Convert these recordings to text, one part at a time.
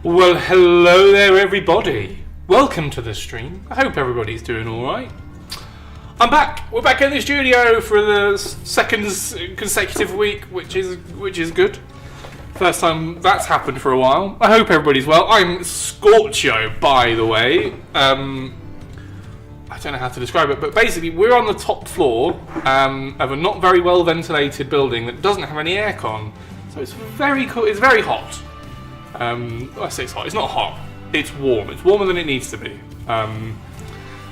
Well, hello there everybody. Welcome to the stream. I hope everybody's doing alright. I'm back. We're back in the studio for the second consecutive week, which is good. First time that's happened for a while. I hope everybody's well. I'm Scorchio, by the way. I don't know how to describe it, but basically we're on the top floor of a not very well ventilated building that doesn't have any aircon. So it's very cool. It's very hot. I say it's hot. It's not hot. It's warm. It's warmer than it needs to be.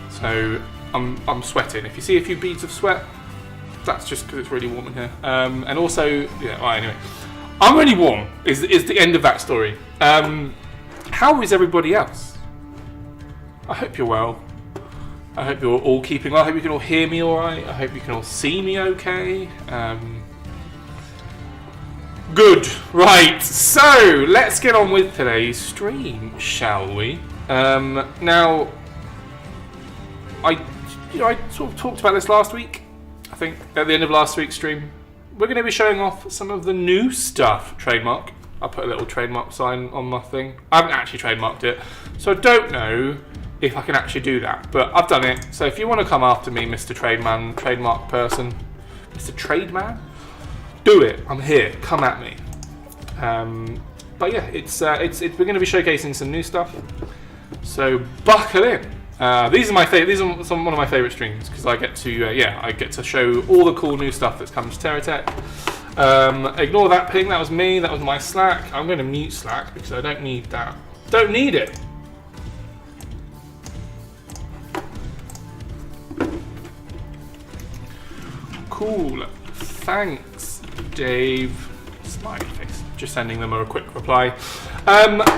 So I'm sweating. If you see a few beads of sweat, that's just because it's really warm in here. And also, yeah. Well, anyway, I'm really warm. Is the end of that story. How is everybody else? I hope you're well. I hope you're all keeping well. I hope you can all hear me all right. I hope you can all see me okay. Good. Right. So let's get on with today's stream, shall we? Now, I sort of talked about this last week. I think at the end of last week's stream, we're going to be showing off some of the new stuff. Trademark. I put a little trademark sign on my thing. I haven't actually trademarked it, so I don't know if I can actually do that. But I've done it. So if you want to come after me, Mr. Trademan, trademark person, Mr. Trademan, do it. I'm here. Come at me. But yeah, it's we're going to be showcasing some new stuff. So buckle in. These are my These are one of my favorite streams because I get to show all the cool new stuff that's come to TerraTech. Ignore that ping. That was me. That was my Slack. I'm going to mute Slack because I don't need that. Don't need it. Cool. Thanks, Dave. Smiley face. Just sending them a quick reply.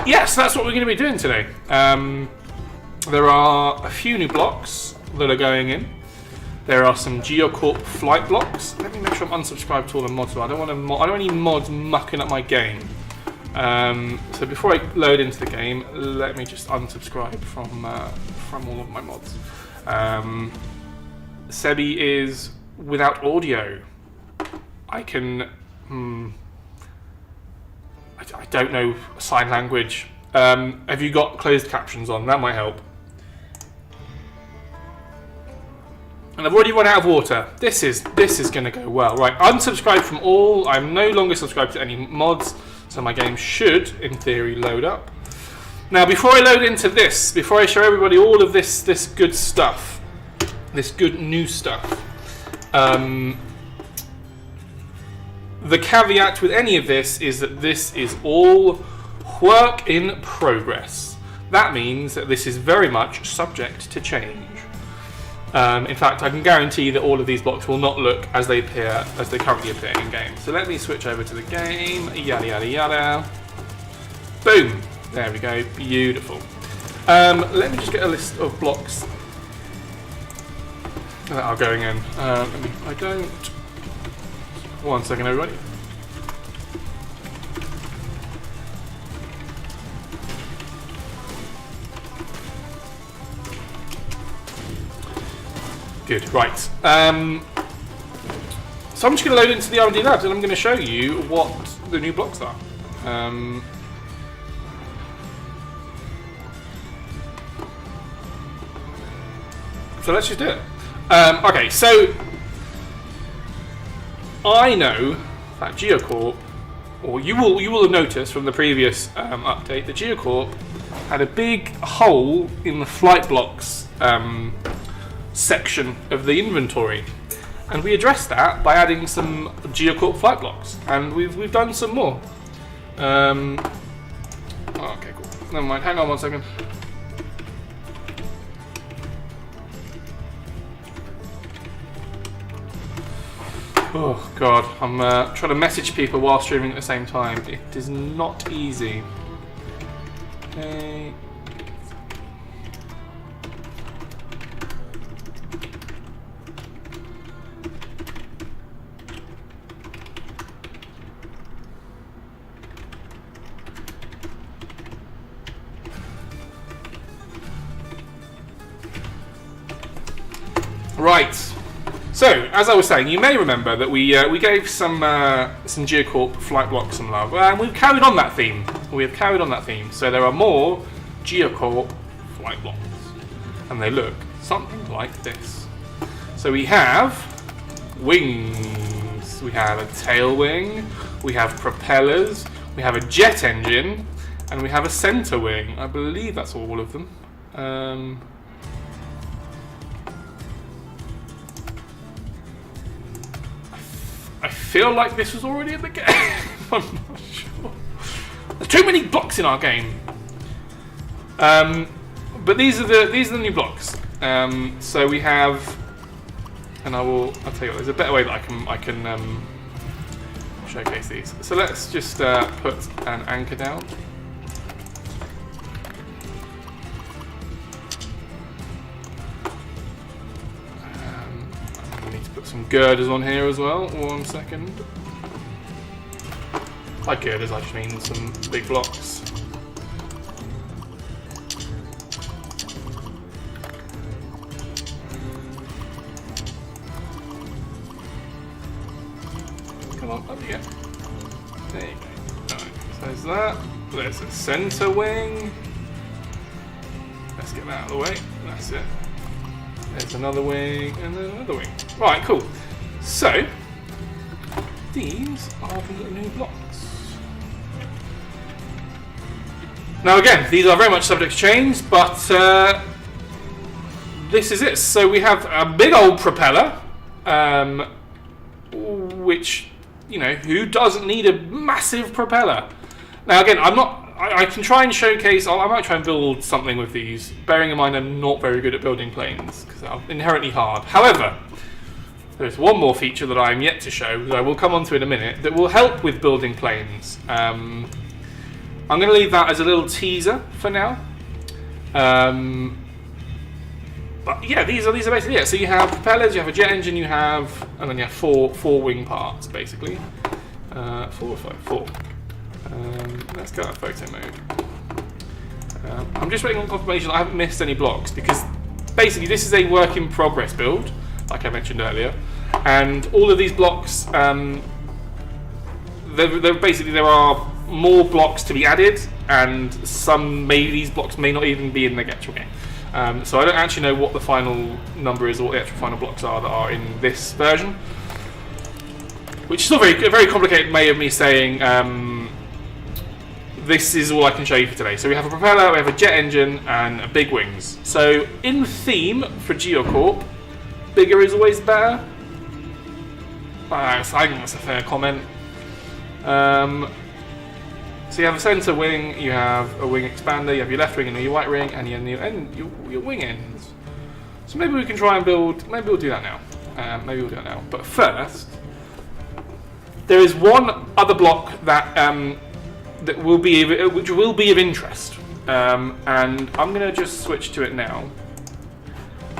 Yes, that's what we're going to be doing today. There are a few new blocks that are going in. There are some Geocorp flight blocks. Let me make sure I'm unsubscribed to all the mods. I don't want any mods mucking up my game. So before I load into the game, let me just unsubscribe from all of my mods. Sebi is without audio. I can. I don't know sign language. Have you got closed captions on? That might help. And I've already run out of water. This is going to go well. Right, unsubscribe from all. I'm no longer subscribed to any mods, so my game should, in theory, load up. Now, before I load into this, before I show everybody all of this good stuff, this good new stuff, the caveat with any of this is that this is all work in progress. That means that this is very much subject to change. In fact, I can guarantee that all of these blocks will not look as they currently appear in game. So let me switch over to the game. Yada yada yada. Boom. There we go. Beautiful. Let me just get a list of blocks that are going in. I don't. One second, everybody. Good, right. So I'm just going to load into the R&D labs and I'm going to show you what the new blocks are. So let's just do it. Okay, so I know that Geocorp, or you will have noticed from the previous update, that Geocorp had a big hole in the flight blocks section of the inventory, and we addressed that by adding some Geocorp flight blocks, and we've done some more. Okay, cool. Never mind. Hang on one second. Oh god, I'm trying to message people while streaming at the same time. It is not easy. Okay. Right. So, as I was saying, you may remember that we gave some Geocorp flight blocks some love, and we've carried on that theme we have carried on that theme. So there are more Geocorp flight blocks, and they look something like this. So we have wings, we have a tail wing, we have propellers, we have a jet engine, and we have a center wing. I believe that's all of them. I feel like this was already in the game. I'm not sure. There's too many blocks in our game. But these are the new blocks. So we have, and I'll tell you what. There's a better way that I can showcase these. So let's just put an anchor down. I need to put some girders on here as well. 1 second. By girders, I just mean some big blocks. Come on, up you go. There you go. Right, so there's that. There's a center wing. Let's get that out of the way. That's it. There's another wing and then another wing. Right, cool. So these are the new blocks. Now again, these are very much subject to change, but this is it. So we have a big old propeller, which, you know, who doesn't need a massive propeller? Now again, I can try and showcase, I might try and build something with these, bearing in mind I'm not very good at building planes, because they're inherently hard. However, there's one more feature that I'm yet to show, that I will come on to in a minute, that will help with building planes. I'm going to leave that as a little teaser for now. But yeah, these are basically it. So you have propellers, you have a jet engine, and then you have four wing parts, basically. 4 or 5? 4. Let's go out of photo mode. I'm just waiting on confirmation that I haven't missed any blocks, because basically this is a work in progress build, like I mentioned earlier, and all of these blocks, there are more blocks to be added, and maybe these blocks may not even be in the actual game. So I don't actually know what the final number is or what the actual final blocks are that are in this version, which is still very complicated way of me saying this is all I can show you for today. So we have a propeller, we have a jet engine, and big wings. So in theme for Geocorp, bigger is always better. I think that's a fair comment. So you have a center wing, you have a wing expander, you have your left wing and your right wing, and your wing ends. So maybe we can try and build. Maybe we'll do that now. But first, there is one other block that which will be of interest, and I'm going to just switch to it now.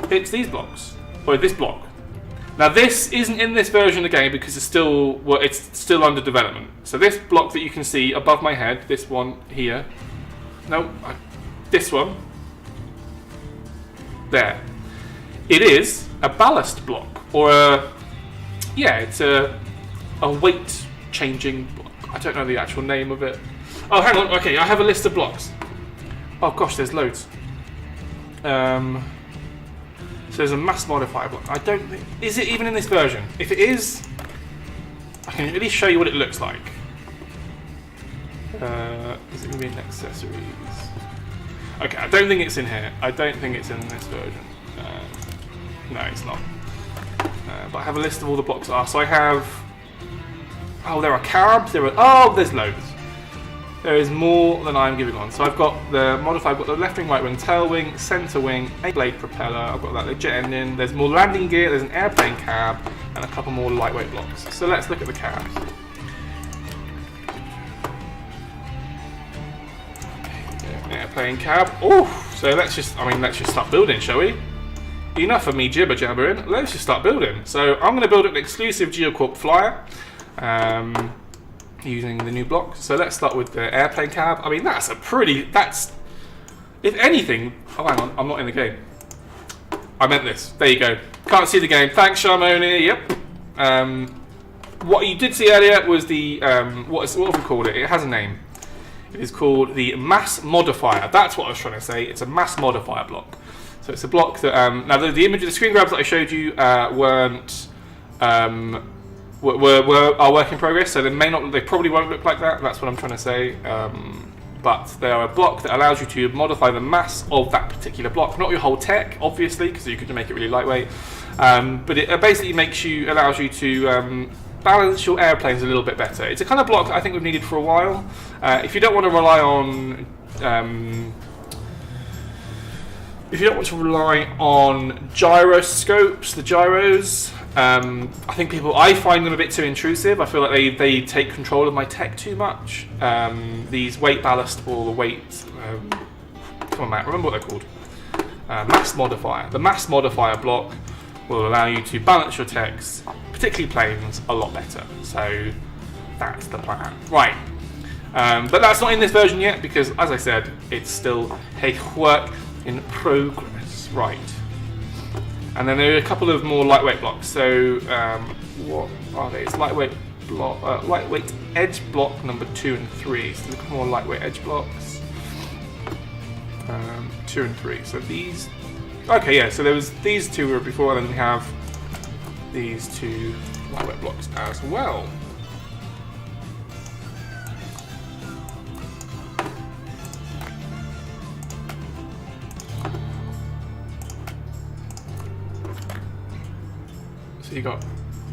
It's these blocks, or this block. Now this isn't in this version of the game because it's still under development. So this block that you can see above my head, this one here, this one, there. It is a ballast block, or it's a weight changing block. I don't know the actual name of it. Oh, hang on. Okay, I have a list of blocks. Oh gosh, there's loads. So there's a mass modifier block. I don't think... Is it even in this version? If it is, I can at least show you what it looks like. Is it going to be in accessories? Okay, I don't think it's in here. I don't think it's in this version. No, it's not. But I have a list of all the blocks that are. So I have... Oh, there are cabs. There's loads. There is more than I'm giving on. So I've got the modifier, I've got the left wing, right wing, tail wing, center wing, a blade propeller, I've got that jet engine, there's more landing gear, there's an airplane cab, and a couple more lightweight blocks. So let's look at the cabs. Airplane cab. Oh, so let's just start building, shall we? Enough of me jibber jabbering, let's just start building. So I'm going to build an exclusive Geocorp flyer. Using the new block. So let's start with the airplane cab. I mean, that's if anything... Oh, hang on, I'm not in the game. I meant this. There you go. Can't see the game. Thanks, Sharmoni. Yep. What you did see earlier was the... what have we called it? It has a name. It is called the Mass Modifier. That's what I was trying to say. It's a Mass Modifier block. So it's a block that now the image of the screen grabs that I showed you weren't were our work in progress. So they probably won't look like that. That's what I'm trying to say. But they are a block that allows you to modify the mass of that particular block, not your whole tech, obviously, because you could make it really lightweight. But it basically allows you to balance your airplanes a little bit better. It's a kind of block that I think we've needed for a while. If you don't want to rely on gyroscopes, the gyros, I find them a bit too intrusive. I feel like they take control of my tech too much. These weight ballast or the weight, come on, Matt, remember what they're called? Mass Modifier. The Mass Modifier block will allow you to balance your techs, particularly planes, a lot better. So that's the plan. Right. But that's not in this version yet because, as I said, it's still a work in progress. Right. And then there are a couple of more lightweight blocks. So what are they? It's lightweight edge block number 2 and 3. So look more lightweight edge blocks. 2 and 3. So these. Okay, yeah. So there was these two were before, and then we have these two lightweight blocks as well. So you got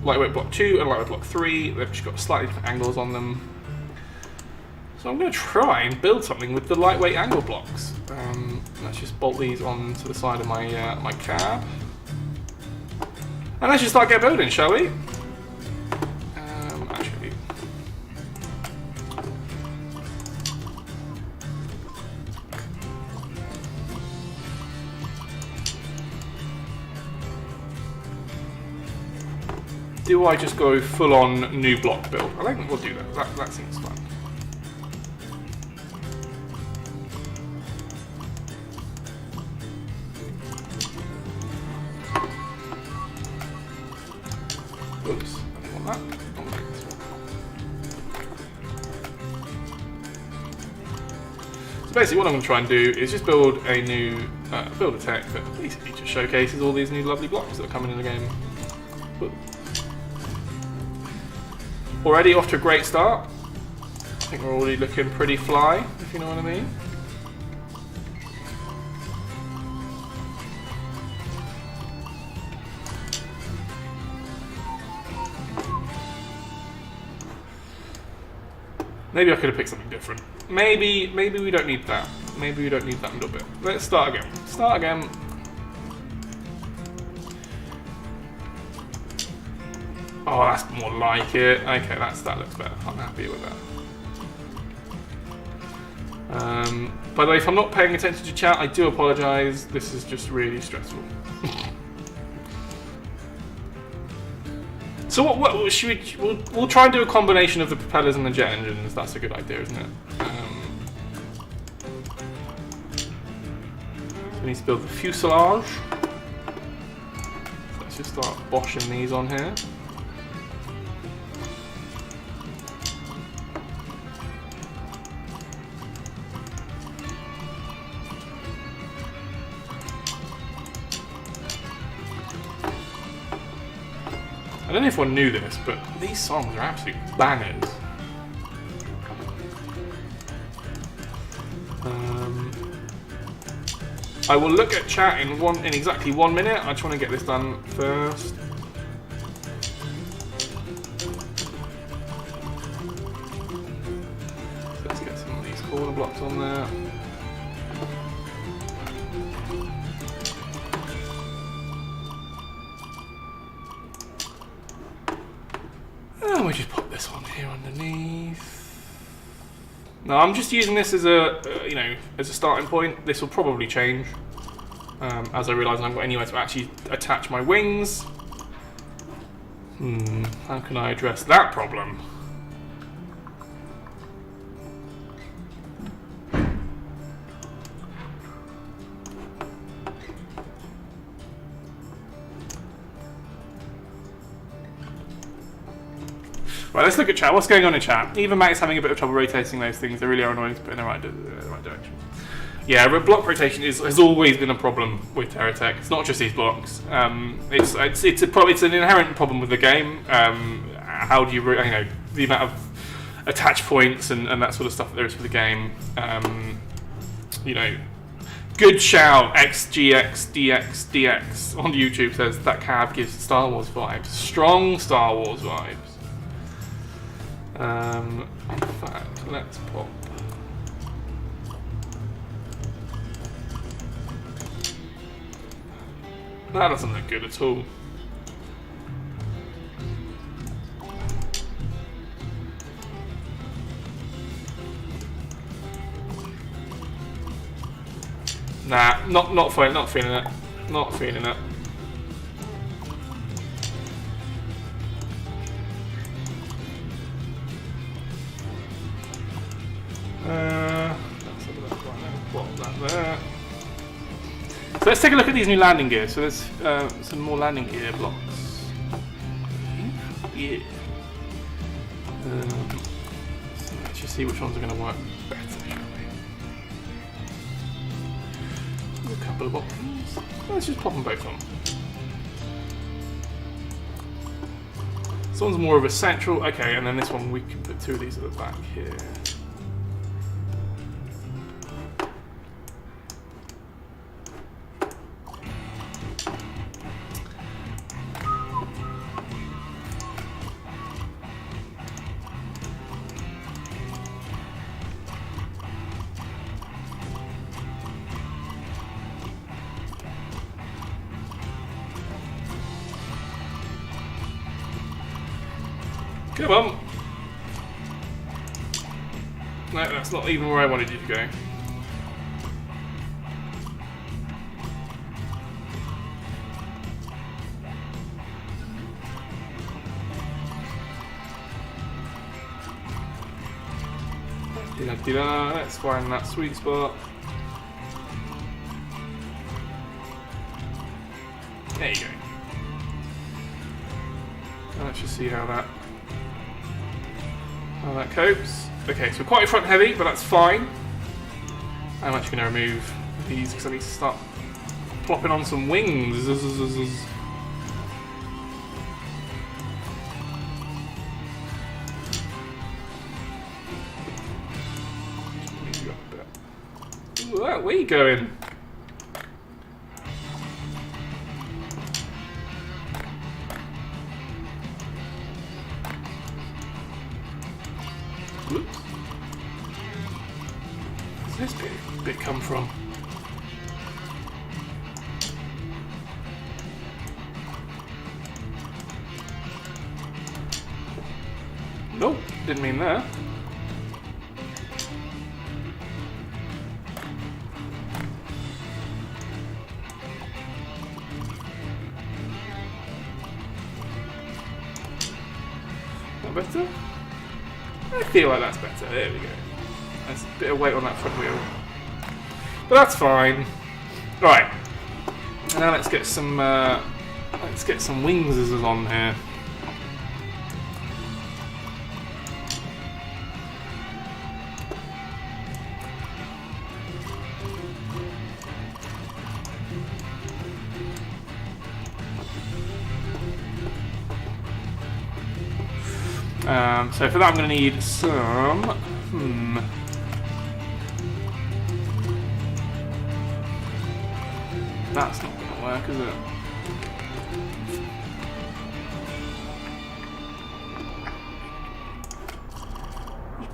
lightweight block 2 and lightweight block 3. They've just got slightly different angles on them. So I'm going to try and build something with the lightweight angle blocks. Let's just bolt these onto the side of my my cab. And let's just start getting building, shall we? Actually. Do I just go full on new block build? I think we'll do that. That seems fun. Oops, I don't want that. I'll make this one. So basically what I'm going to try and do is just build a new build a tech that basically just showcases all these new lovely blocks that are coming in the game. Whoop. Already off to a great start. I think we're already looking pretty fly, if you know what I mean. Maybe I could have picked something different. Maybe we don't need that. Maybe we don't need that little bit. Let's start again. Start again. Oh, that's more like it. Okay, that looks better. I'm happy with that. By the way, if I'm not paying attention to chat, I do apologise. This is just really stressful. So what should we'll try and do a combination of the propellers and the jet engines. That's a good idea, isn't it? So we need to build the fuselage. So let's just start boshing these on here. I don't know if one knew this, but these songs are absolute bangers. I will look at chat in exactly 1 minute. I just want to get this done first. So let's get some of these corner blocks on there. And we just pop this on here underneath. No, I'm just using this as a as a starting point. This will probably change as I realise I haven't got anywhere to actually attach my wings. How can I address that problem? Right, let's look at chat. What's going on in chat? Even Matt's having a bit of trouble rotating those things. They really are annoying to put in the right direction. Yeah, block rotation has always been a problem with TerraTech. It's not just these blocks. It's an inherent problem with the game. How do you know the amount of attach points and that sort of stuff that there is for the game? You know, good shout XGXDXDX on YouTube says that cab gives Star Wars vibes. Strong Star Wars vibes. In fact, let's pop. That doesn't look good at all. Nah, not feeling it. Not feeling it. Let's have a look right now. Pop that there. So let's take a look at these new landing gear. So there's some more landing gear blocks. Yeah. So let's just see which ones are going to work better, shall we? A couple of options. Let's just pop them both on. This one's more of a central. Okay, and then this one we can put two of these at the back here. Come on! No, that's not even where I wanted you to go. Let's find that sweet spot. There you go. Let's just see how that copes. Okay, so we're quite front heavy, but that's fine. I'm actually going to remove these because I need to start plopping on some wings. Ooh, where are you going? Oops. Where's this bit come from? Nope, didn't mean that. Not better? I feel like that's better. There we go. There's a bit of weight on that front wheel. But that's fine. Right. And now let's get some wings on here. So for that I'm going to need some... That's not going to work, is it?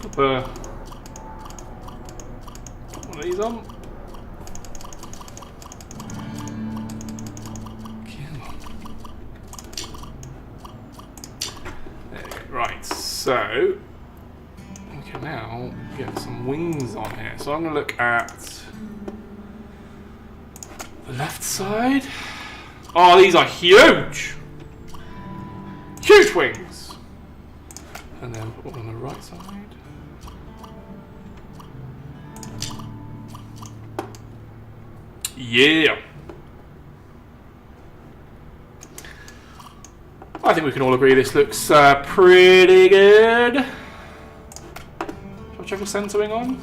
Just put one of these on. Right, so we can now get some wings on here. So I'm going to look at the left side. Oh, these are huge! Huge wings! And then one on the right side. Yeah! I think we can all agree this looks pretty good. Shall I check the centering on?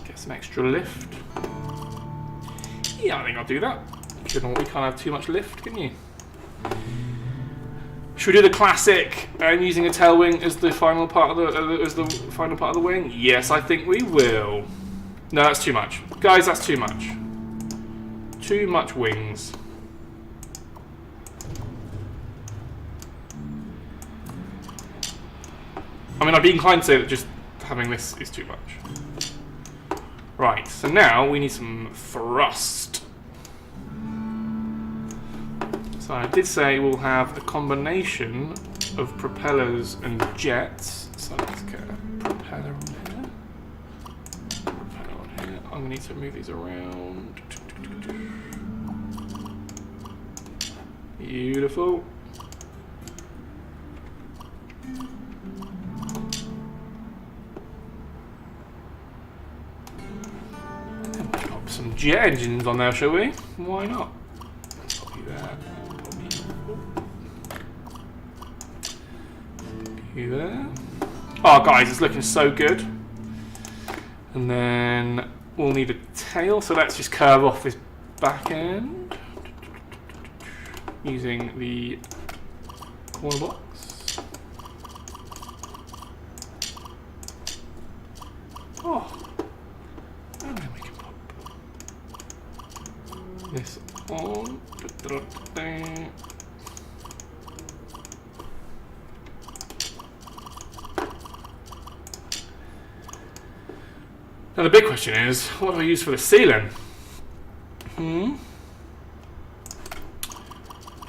Get some extra lift. Yeah, I think I'll do that. You can't have too much lift, can you? Should we do the classic and using a tail wing as the final part of the wing? Yes, I think we will. No, that's too much, guys. That's too much. Too much wings. I mean, I'd be inclined to say that just having this is too much. Right. So now we need some thrust. So I did say we'll have a combination of propellers and jets. So let's get a propeller on here. Propeller on here. I'm going to need to move these around. Beautiful. And pop some jet engines on there, shall we? Why not? Copy that. There. Oh, guys, it's looking so good. And then we'll need a tail, so let's just curve off this back end using the corner blocks. Oh, and then we can pop this on. Now the big question is, what do I use for the ceiling?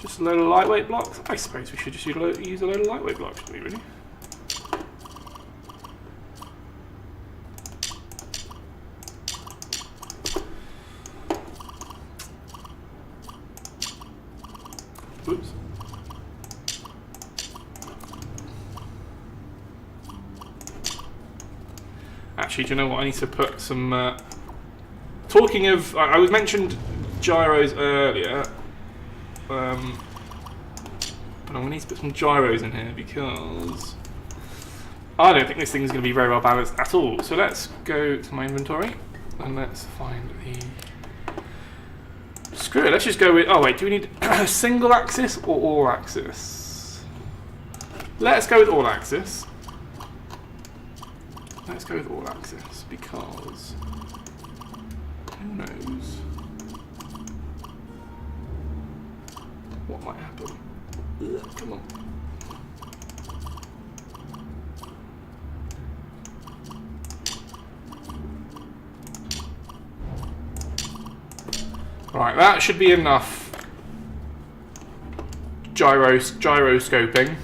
Just a load of lightweight blocks? I suppose we should just use a load of lightweight blocks, shouldn't we, really? Oops. Actually, do you know what? I need to put some... talking of... I was mentioned gyros earlier. But I'm going to need to put some gyros in here because... I don't think this thing is going to be very well balanced at all. So let's go to my inventory and let's find the... Screw it, let's just go with... Oh wait, do we need a single axis or all axis? Let's go with all axis. Let's go with all axis because who knows what might happen. Ugh, come on. Right, that should be enough gyroscoping.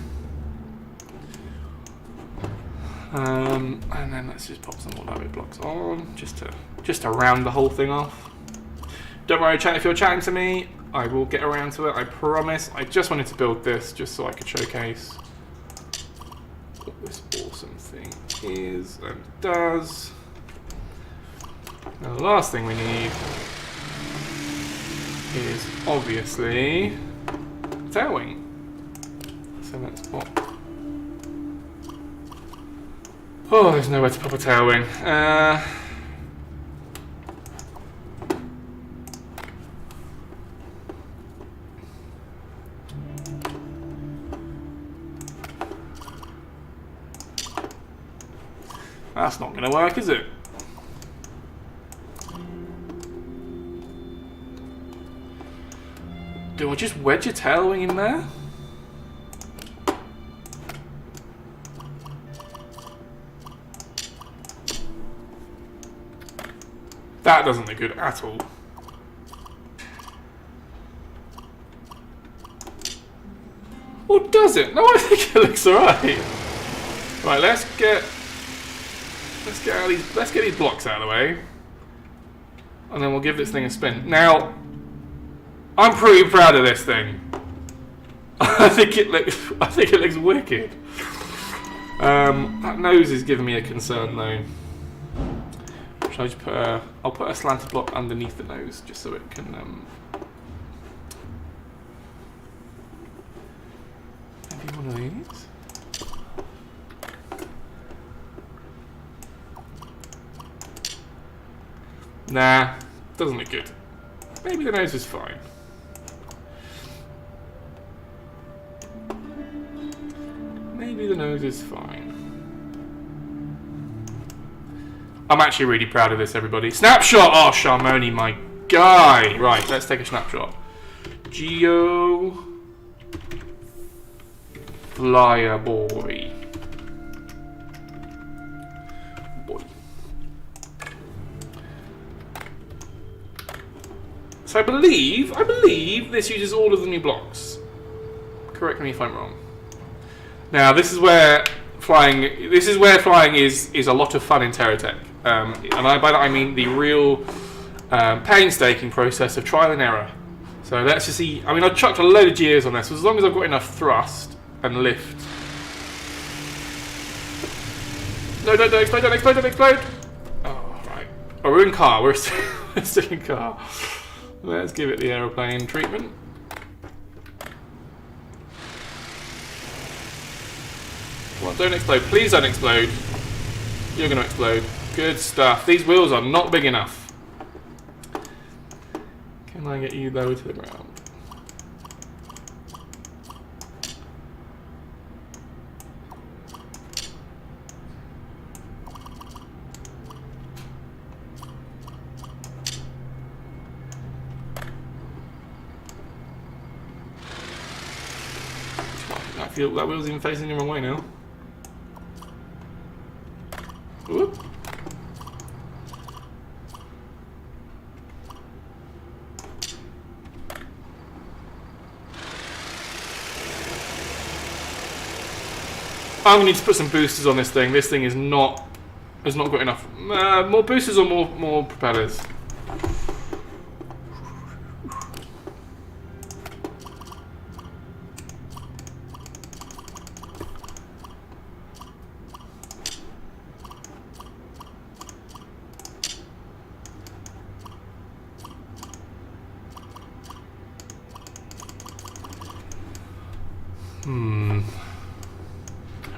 And then let's just pop some more lightweight blocks on, just to round the whole thing off. Don't worry, chat, if you're chatting to me, I will get around to it, I promise. I just wanted to build this just so I could showcase what this awesome thing is and does. Now the last thing we need is obviously tail wing. So let's pop. Oh, there's nowhere to pop a tail wing. That's not going to work, is it? Do I just wedge a tail wing in there? That doesn't look good at all. Or does it? No, I think it looks alright. Right, let's get these blocks out of the way, and then we'll give this thing a spin. Now, I'm pretty proud of this thing. I think it looks wicked. That nose is giving me a concern though. Should I just put I'll put a slanted block underneath the nose just so it can maybe one of these. Nah, doesn't look good. Maybe the nose is fine. Maybe the nose is fine. I'm actually really proud of this, everybody. Snapshot! Oh, Sharmoni, my guy! Right, let's take a snapshot. Geo... Flyer boy. So I believe this uses all of the new blocks. Correct me if I'm wrong. Now this is where flying is a lot of fun in TerraTech. And by that I mean the real painstaking process of trial and error. So let's just see. I mean, I've chucked a load of gears on this, so as long as I've got enough thrust and lift. No, don't explode, don't explode, don't explode! Oh, right. Oh, we're in car, we're still in car. Let's give it the aeroplane treatment. Come on, don't explode. Please don't explode. You're going to explode. Good stuff. These wheels are not big enough. Can I get you lower to the ground? I feel that wheel's even facing the wrong way now. Whoop. I'm gonna need to put some boosters on this thing. This thing has not got enough. More boosters or more propellers?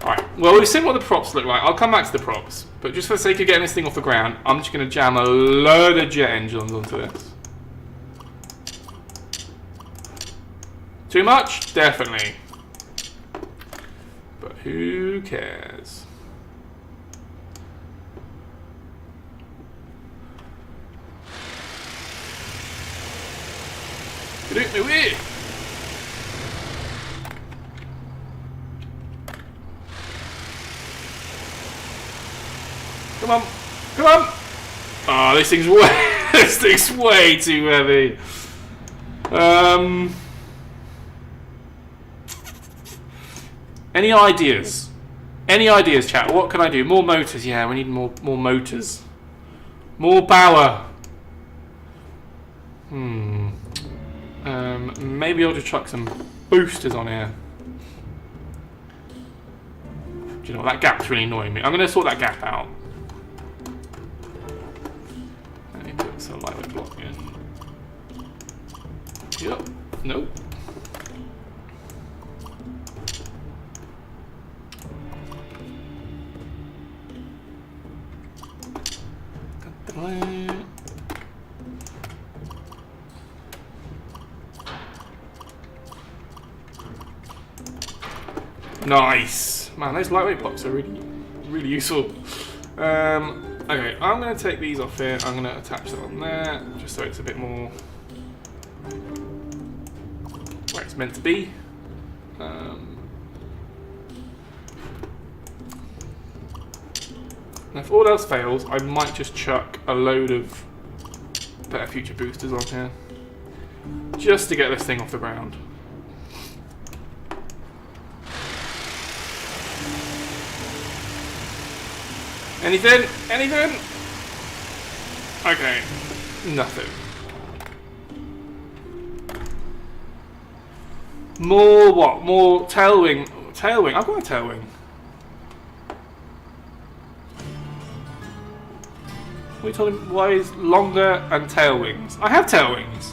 Alright, well we've seen what the props look like. I'll come back to the props. But just for the sake of getting this thing off the ground, I'm just going to jam a load of jet engines onto this. Too much? Definitely. But who cares? Get out my way! Come on, come on! Oh, this thing's way too heavy. Any ideas? Any ideas, chat? What can I do? More motors? Yeah, we need more motors. More power. Maybe I'll just chuck some boosters on here. Do you know what? That gap's really annoying me. I'm going to sort that gap out. Let me put some lightweight block in. Yep. Nope. Nice! Man, those lightweight blocks are really useful. Okay, I'm going to take these off here. I'm going to attach them on there, just so it's a bit more where it's meant to be. Now, if all else fails, I might just chuck a load of better future boosters on here, just to get this thing off the ground. Anything? Anything? Okay. Nothing. More what? More tail wing. Tail wing. I've got a tail wing. What are you talking? Why is longer and tail wings? I have tail wings.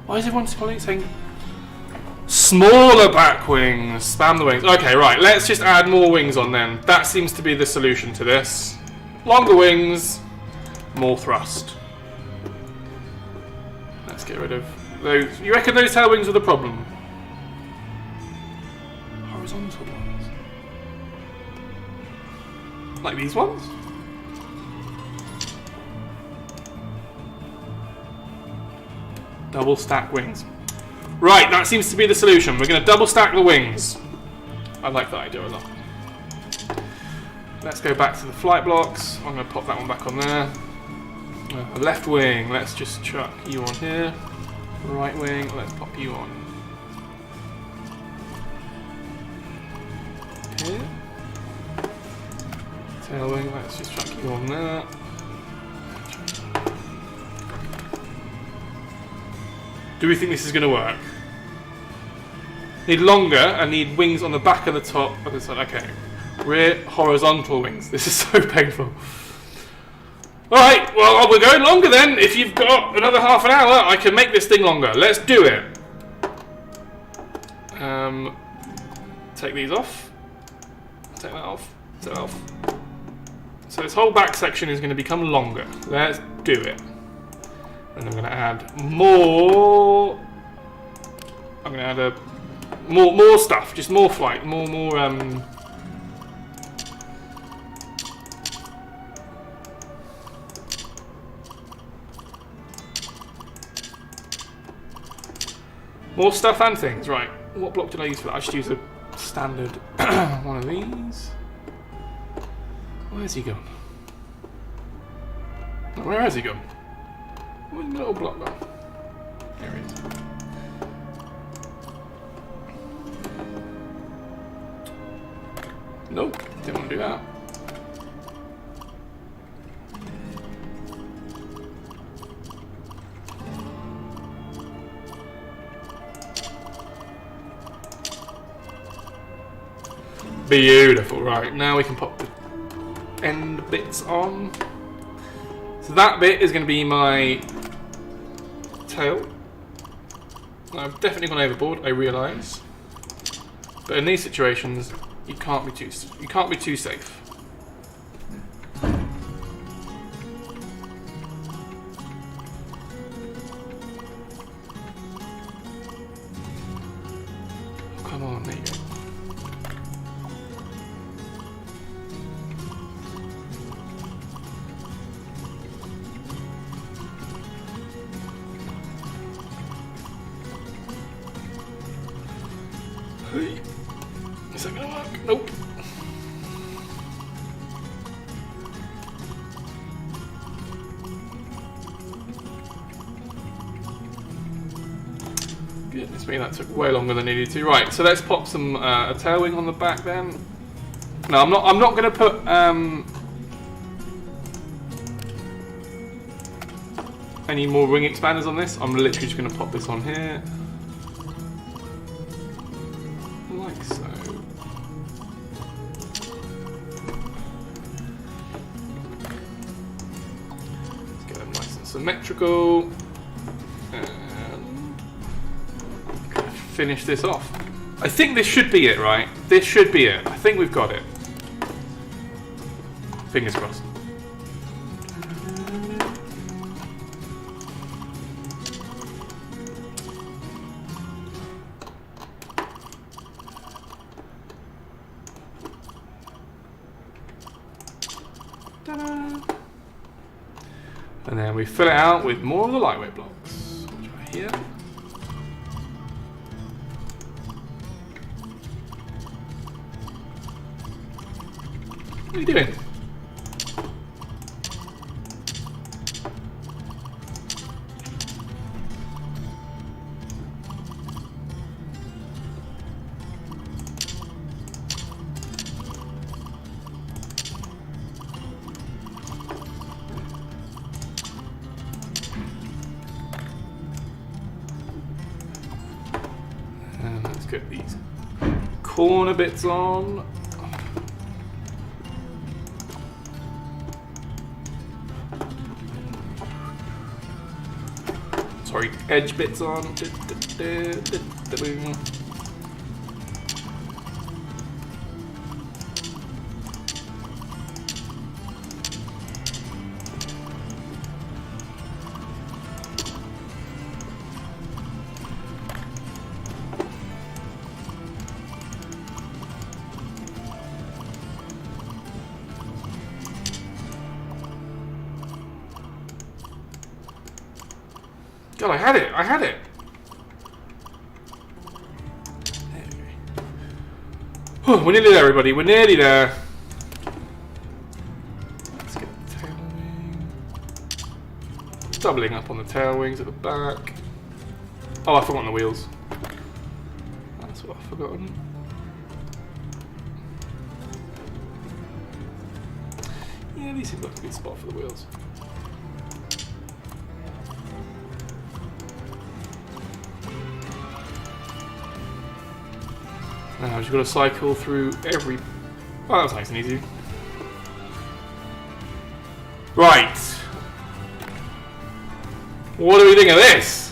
Why is everyone saying smaller back wings? Spam the wings. Okay, right. Let's just add more wings on then. That seems to be the solution to this. Longer wings, more thrust. Let's get rid of those. You reckon those tail wings are the problem? Horizontal ones. Like these ones? Double stack wings. Right, that seems to be the solution. We're going to double stack the wings. I like that idea a lot. Let's go back to the flight blocks. I'm going to pop that one back on there. Left wing, let's just chuck you on here. Right wing, let's pop you on here. Tail wing, let's just chuck you on there. Do we think this is going to work? Need longer and need wings on the back of the top of the side. Okay. Rear horizontal wings. This is so painful. Alright, well, we're going longer then. If you've got another half an hour, I can make this thing longer. Let's do it. Take these off. Take that off. Take that off. So this whole back section is going to become longer. Let's do it. And I'm going to add more. I'm going to add more stuff, just more flight, more more stuff and things. Right. What block did I use for that? I should use a standard one of these. Where's he gone? Where has he gone? Where's the little block gone? There he is. Nope, didn't want to do that. Beautiful, right, now we can pop the end bits on. So that bit is going to be my tail. I've definitely gone overboard, I realise. But in these situations, you can't be too safe. Oh, come on, there you go. Is that gonna work? Nope. Goodness me, that took way longer than it needed to. Right, so let's pop some a tail wing on the back then. No, I'm not gonna put any more wing expanders on this. I'm literally just gonna pop this on here. Like so. Let's get them nice and symmetrical. And finish this off. I think this should be it, right? This should be it. I think we've got it. Fingers crossed. And then we fill it out with more of the lightweight blocks, which are here. What are you doing? Get these corner bits on. Sorry, edge bits on. God, I had it! I had it! Oh, we're nearly there, everybody. We're nearly there. Let's get the tail wing. Doubling up on the tail wings at the back. Oh, I've forgotten the wheels. That's what I've forgotten. Yeah, these seem like a good spot for the wheels. Now I've just got to cycle through every... Oh, that was nice and easy. Right. What do we think of this?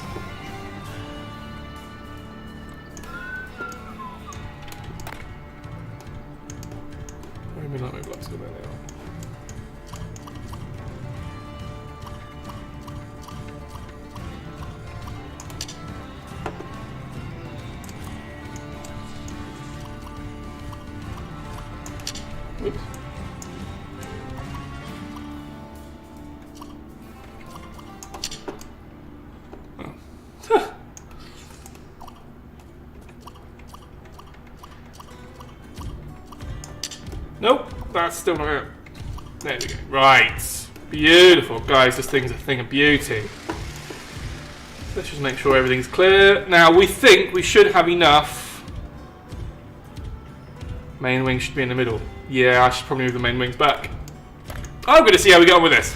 Where are my blocks? There they are. Oops. Oh. Nope, that's still not it. There we go. Right. Beautiful. Guys, this thing's a thing of beauty. Let's just make sure everything's clear. Now, we think we should have enough. Main wing should be in the middle. Yeah, I should probably move the main wings back. I'm going to see how we get on with this.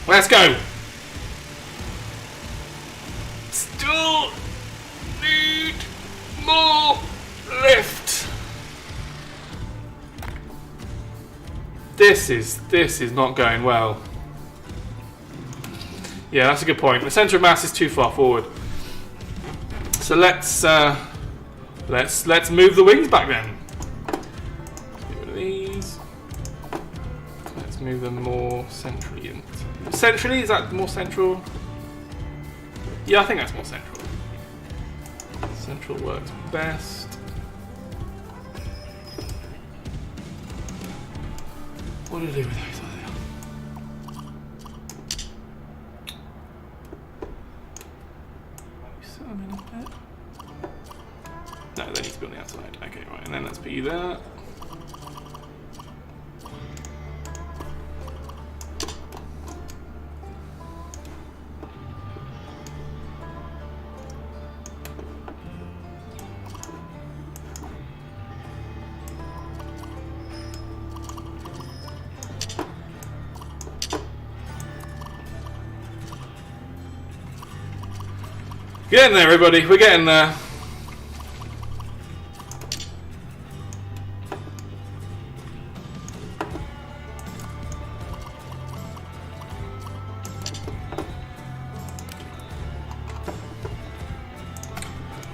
Let's go. Still need more lift. This is not going well. Yeah, that's a good point. The centre of mass is too far forward. So let's move the wings back then. Get rid of these. Let's move them more centrally in. Centrally? Is that more central? Yeah, I think that's more central. Central works best. What do I do with those? No, they need to be on the outside. Okay, right, and then let's put you there. Getting there, everybody. We're getting there.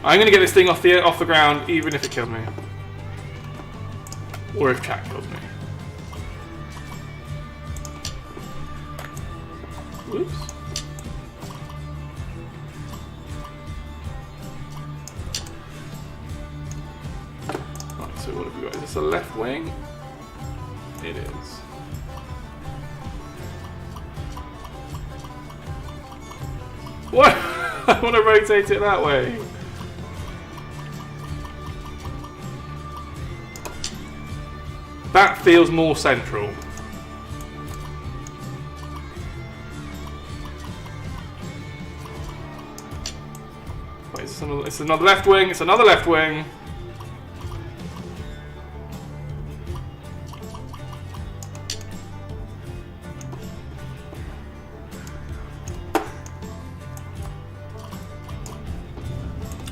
I'm going to get this thing off the ground, even if it kills me, or if chat kills me. Whoops. Right, so what have we got? Is this a left wing? It is. What? I want to rotate it that way. That feels more central. Wait, it's another left wing. It's another left wing.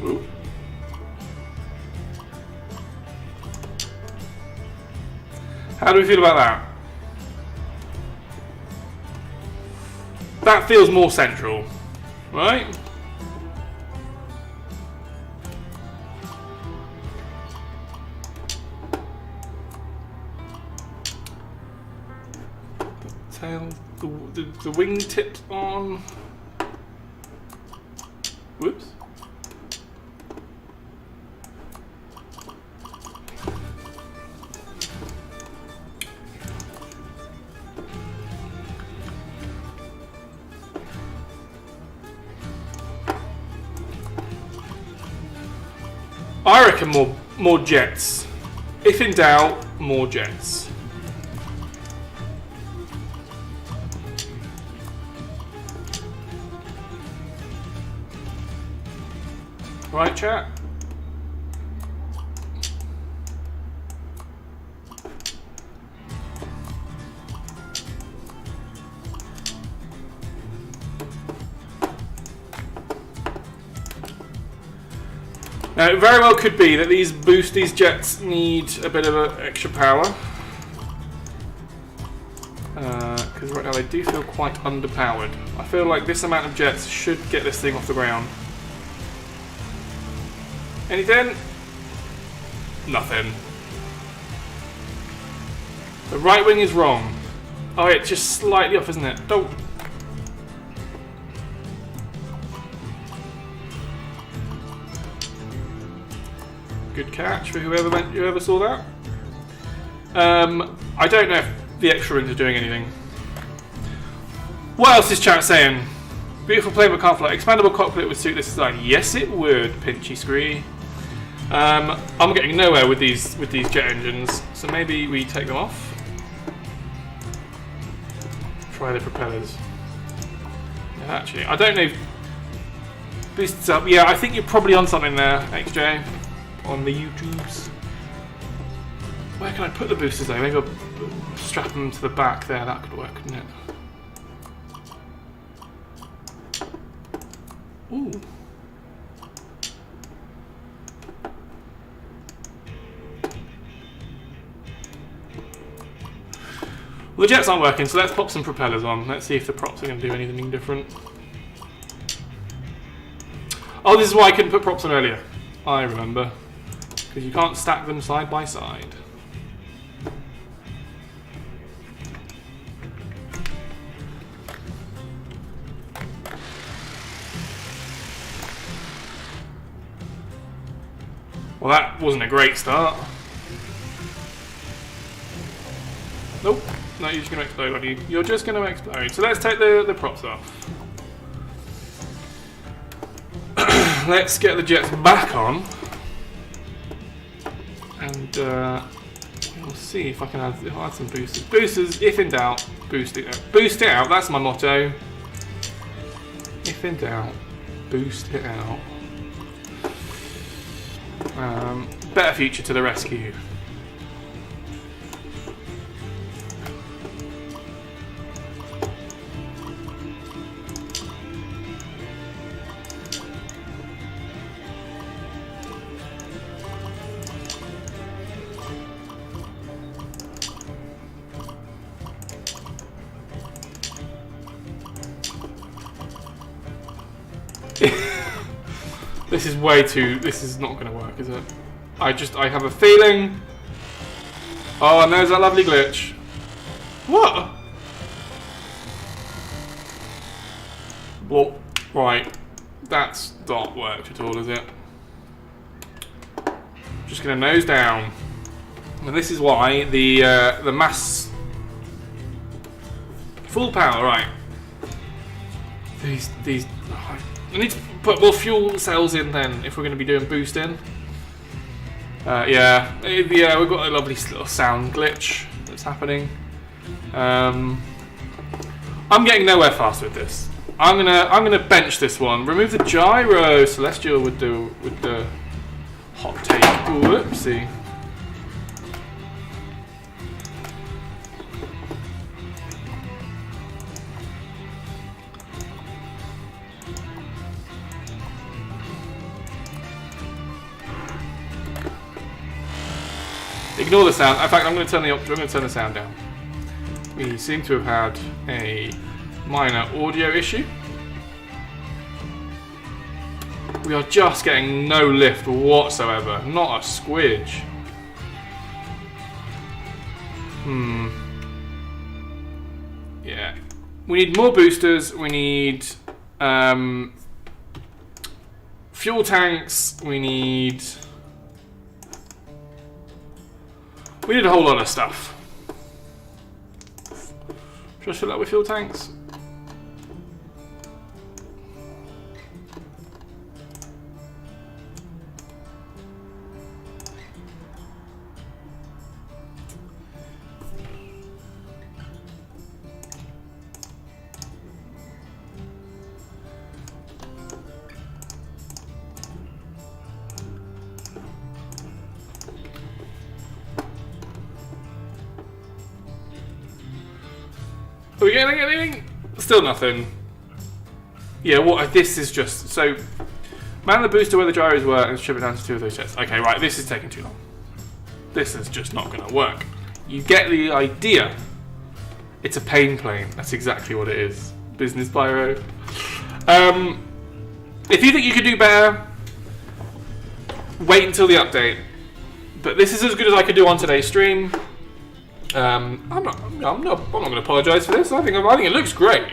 Ooh. do we feel about that? That feels more central, right? Tail, the wing tips on. Whoops. I reckon more jets. If in doubt, more jets. Right, chat? Now, it very well could be that these jets need a bit of extra power. Because right now they do feel quite underpowered. I feel like this amount of jets should get this thing off the ground. Anything? Nothing. The right wing is wrong. Oh, it's just slightly off, isn't it? Don't. Good catch for whoever saw that. I don't know if the extra rings are doing anything. What else is chat saying? Beautiful plane but can't fly. Expandable cockpit would suit this design. Yes, it would. Pinchy Scree. I'm getting nowhere with these jet engines, so maybe we take them off. Try the propellers. Yeah, actually, I don't know. Boosts up. Yeah, I think you're probably on something there, XJ. On the YouTubes. Where can I put the boosters though? Maybe I'll strap them to the back there. That could work, couldn't it? Ooh. Well, the jets aren't working, so let's pop some propellers on. Let's see if the props are going to do anything different. Oh, this is why I couldn't put props on earlier. I remember. Because you can't stack them side by side. Well, that wasn't a great start. Nope. No, you're just going to explode on you. You're just going to explode. So let's take the props off. Let's get the jets back on. And we'll see if I can add some boosters. Boosters, if in doubt, boost it out. Boost it out, that's my motto. If in doubt, boost it out. Better future to the rescue. This is way too. This is not going to work, is it? I have a feeling. Oh, and there's that lovely glitch. What? Well, right. That's not worked at all, is it? Just going to nose down. And this is why the mass. Full power, right? These. Oh, I need to put more fuel cells in then if we're going to be doing boosting. Yeah, we've got a lovely little sound glitch that's happening. I'm getting nowhere fast with this. I'm gonna bench this one. Remove the gyro. Celestial with the hot take. Whoopsie. Ignore the sound. In fact, I'm going to turn the sound down. We seem to have had a minor audio issue. We are just getting no lift whatsoever. Not a squidge. Yeah. We need more boosters. We need fuel tanks. We need a whole lot of stuff. Should I fill up with fuel tanks? Are we getting anything? Still nothing. Yeah, what? This is just... So, man the booster where the gyros were and strip it down to 2 of those jets. Okay, right, this is taking too long. This is just not going to work. You get the idea. It's a pain plane. That's exactly what it is. Business Pyro. If you think you could do better, wait until the update. But this is as good as I could do on today's stream. I'm not going to apologise for this. I think it looks great.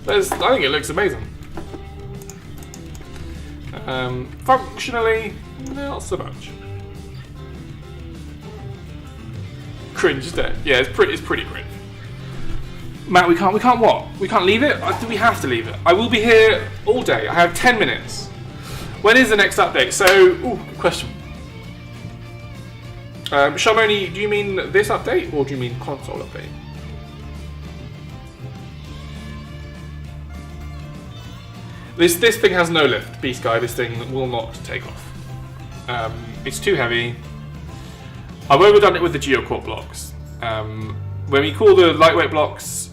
I think it looks amazing. Functionally, not so much. Cringe, isn't it? Yeah, it's pretty cringe. Matt, we can't what? We can't leave it? Do we have to leave it? I will be here all day. I have 10 minutes. When is the next update? So, ooh, good question. Shamoni, do you mean this update or do you mean console update? This thing has no lift, Beast Guy. This thing will not take off. It's too heavy. I've overdone it with the Geocorp blocks. When we call the lightweight blocks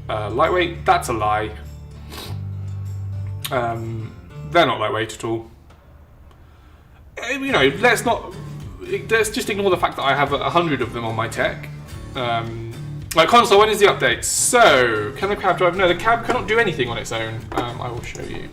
lightweight, that's a lie. They're not lightweight at all. You know, let's just ignore the fact that I have 100 of them on my tech. Like console, when is the update? So, can the cab drive? No, the cab cannot do anything on its own. I will show you.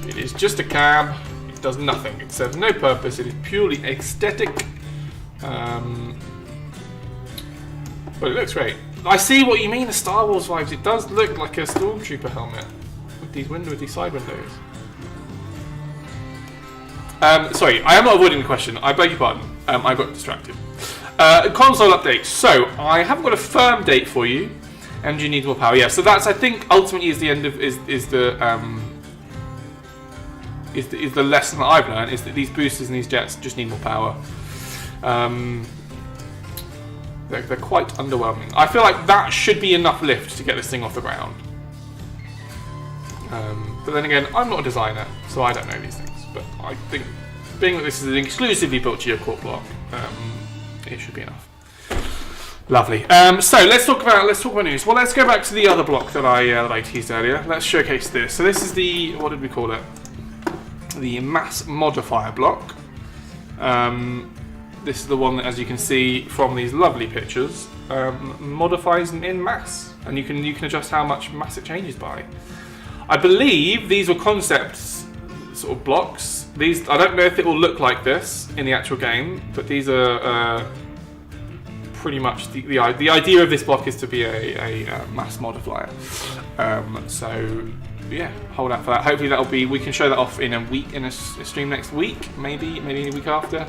It is just a cab. It does nothing. It serves no purpose. It is purely aesthetic. But it looks great. I see what you mean, the Star Wars vibes. It does look like a Stormtrooper helmet with these side windows. Sorry, I am not avoiding the question. I beg your pardon. I got distracted. Console update. So I haven't got a firm date for you. Engine needs more power. Yeah. So that's, I think, ultimately is the end of is the lesson that I've learned, is that these boosters and these jets just need more power. They're quite underwhelming. I feel like that should be enough lift to get this thing off the ground. But then again, I'm not a designer, so I don't know these things. But I think, being that this is an exclusively built Geocorp block, it should be enough. Lovely. So let's talk about news. Well, let's go back to the other block that I teased earlier. Let's showcase this. So this is the, what did we call it? The mass modifier block. This is the one that, as you can see from these lovely pictures, modifies in mass, and you can adjust how much mass it changes by. I believe these were concepts sort of blocks. These, I don't know if it will look like this in the actual game, but these are pretty much the idea of this block is to be a mass modifier. So yeah, hold out for that. Hopefully we can show that off in a stream next week, maybe a week after.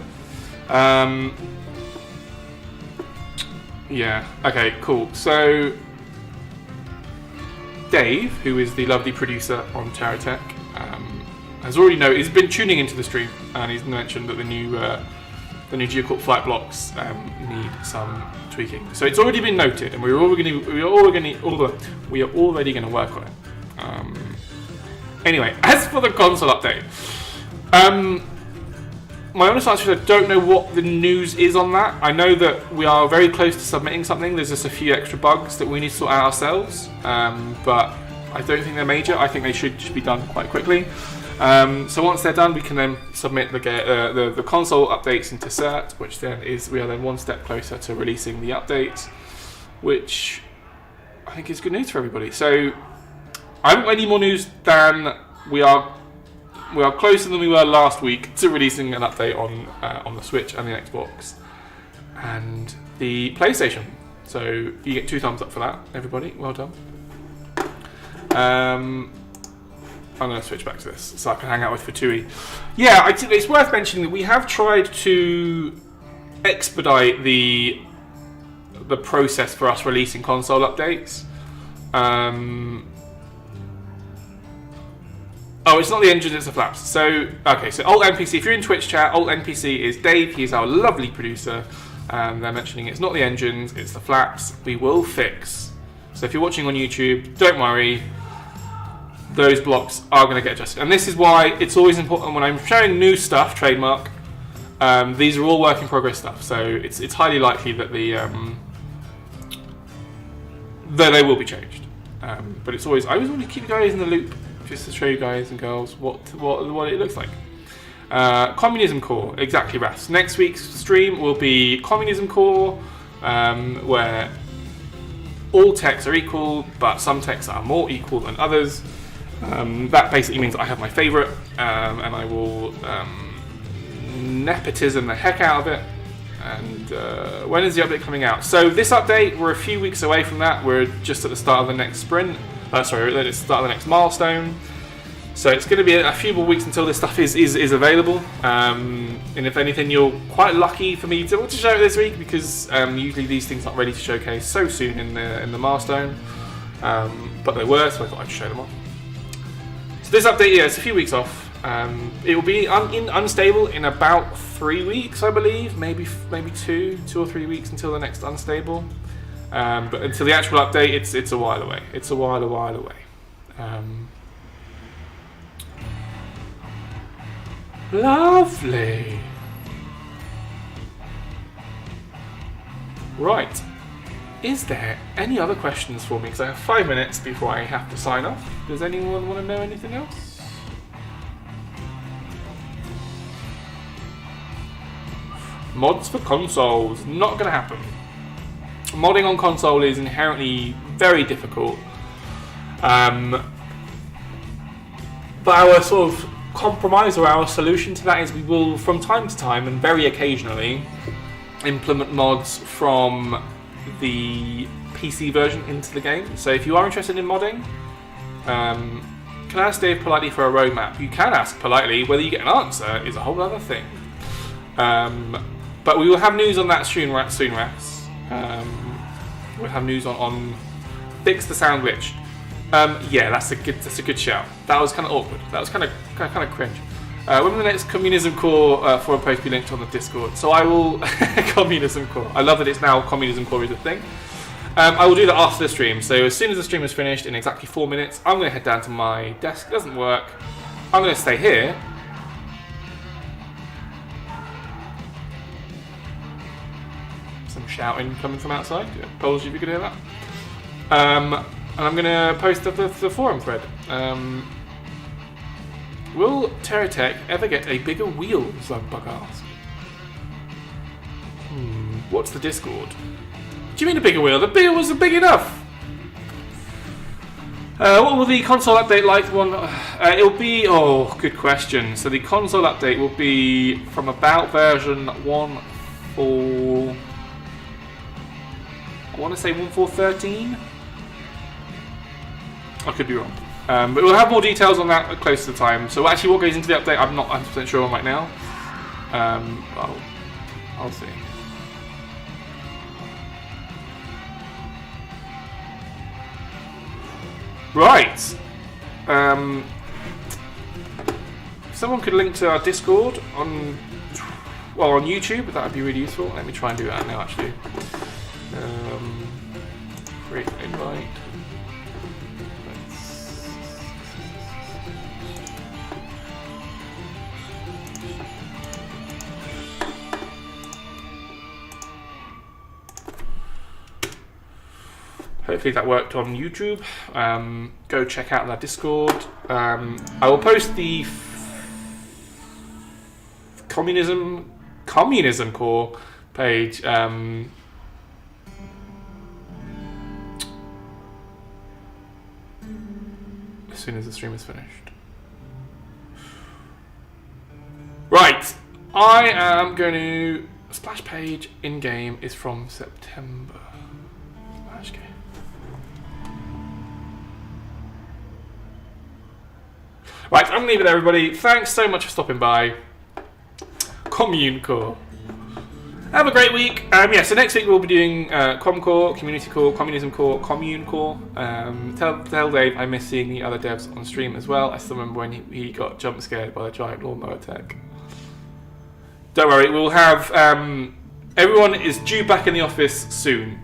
Yeah, okay, cool. So Dave, who is the lovely producer on TerraTech, has already he's been tuning into the stream, and he's mentioned that the new Geocorp flight blocks need some tweaking. So it's already been noted, and we are already going to work on it. Anyway, as for the console update, my honest answer is I don't know what the news is on that. I know that we are very close to submitting something. There's just a few extra bugs that we need to sort out ourselves. But I don't think they're major. I think they should be done quite quickly. So once they're done, we can then submit the console updates into CERT, which then we are then one step closer to releasing the updates, which I think is good news for everybody. So I haven't got any more news than we are closer than we were last week to releasing an update on the Switch and the Xbox and the PlayStation. So you get 2 thumbs up for that, everybody. Well done. I'm going to switch back to this so I can hang out with Fatui. Yeah, I think it's worth mentioning that we have tried to expedite the process for us releasing console updates. Oh, it's not the engine, it's the flaps. So, okay, so Alt NPC, if you're in Twitch chat, Alt NPC is Dave, he's our lovely producer. They're mentioning it's not the engines, it's the flaps. We will fix. So if you're watching on YouTube, don't worry. Those blocks are going to get adjusted. And this is why it's always important when I'm showing new stuff, trademark, these are all work in progress stuff. So it's highly likely that that they will be changed. But it's always, I always want to keep you guys in the loop, just to show you guys and girls what it looks like. Communism Core, exactly, Ras. Next week's stream will be Communism Core, where all techs are equal, but some techs are more equal than others. That basically means I have my favourite, and I will nepotism the heck out of it. And when is the update coming out? So this update, we're a few weeks away from that. We're just at the start of the next sprint. Sorry, at the start of the next milestone. So it's going to be a few more weeks until this stuff is available. And if anything, you're quite lucky for me to show it this week, because usually these things aren't ready to showcase so soon in the milestone. But they were, so I thought I'd show them off. So this update, yeah, it's a few weeks off. It will be unstable in about 3 weeks, I believe, maybe 2 or 3 weeks until the next unstable. But until the actual update, it's a while away. It's a while away. Lovely. Right. Is there any other questions for me? Because I have 5 minutes before I have to sign off. Does anyone want to know anything else? Mods for consoles. Not going to happen. Modding on console is inherently very difficult. But our sort of compromise, or our solution to that, is we will, from time to time and very occasionally, implement mods from the PC version into the game. So if you are interested in modding, can I ask Dave politely for a roadmap? You can ask politely. Whether you get an answer is a whole other thing. But we will have news on that soon, Rats. We'll have news on fix the sound glitch. Yeah, that's a good shout. That was kind of awkward. That was kind of cringe. When will the next Communism Core forum post be linked on the Discord? So I will Communism Core. I love that it's now Communism Core is a thing. I will do that after the stream. So as soon as the stream is finished, in exactly 4 minutes, I'm going to head down to my desk. It doesn't work. I'm going to stay here. Some shouting coming from outside. Apologies if you could hear that. And I'm going to post up the forum thread. Will TerraTech ever get a bigger wheel? Zugbug asked. What's the Discord? Do you mean a bigger wheel? The wheel wasn't big enough. What will the console update like? It'll be... Oh, good question. So the console update will be from about version 1.4... I want to say 1.4.13? I could be wrong. But we'll have more details on that close to the time. So actually what goes into the update, I'm not 100% sure on right now. I'll see. Right. Someone could link to our Discord on YouTube. That would be really useful. Let me try and do that now, actually. Create an invite. Hopefully that worked on YouTube. Go check out that Discord. I will post the communism core page as soon as the stream is finished. Right, I am going to... Splash page in-game is from September. Splash game. Right, I'm going to leave it there, everybody. Thanks so much for stopping by. Commune Core. Have a great week. So next week we'll be doing Comcore, Community Core, Communism Core, Commune Core. Tell Dave I miss seeing the other devs on stream as well. I still remember when he got jump scared by the giant lawnmower tech. Don't worry, we'll have... everyone is due back in the office soon.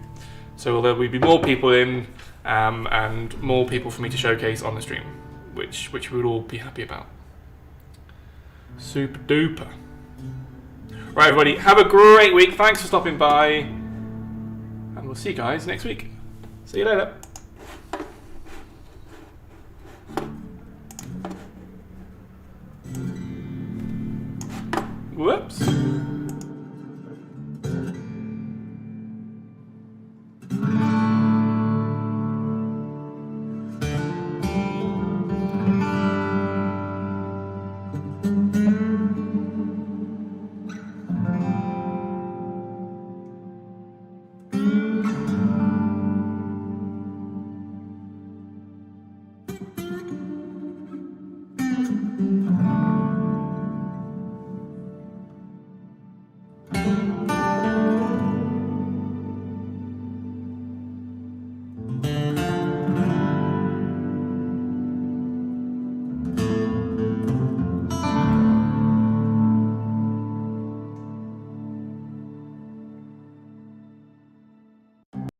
So there will be more people in and more people for me to showcase on the stream, which we would all be happy about. Super duper. Right, everybody, have a great week. Thanks for stopping by. And we'll see you guys next week. See you later. Whoops.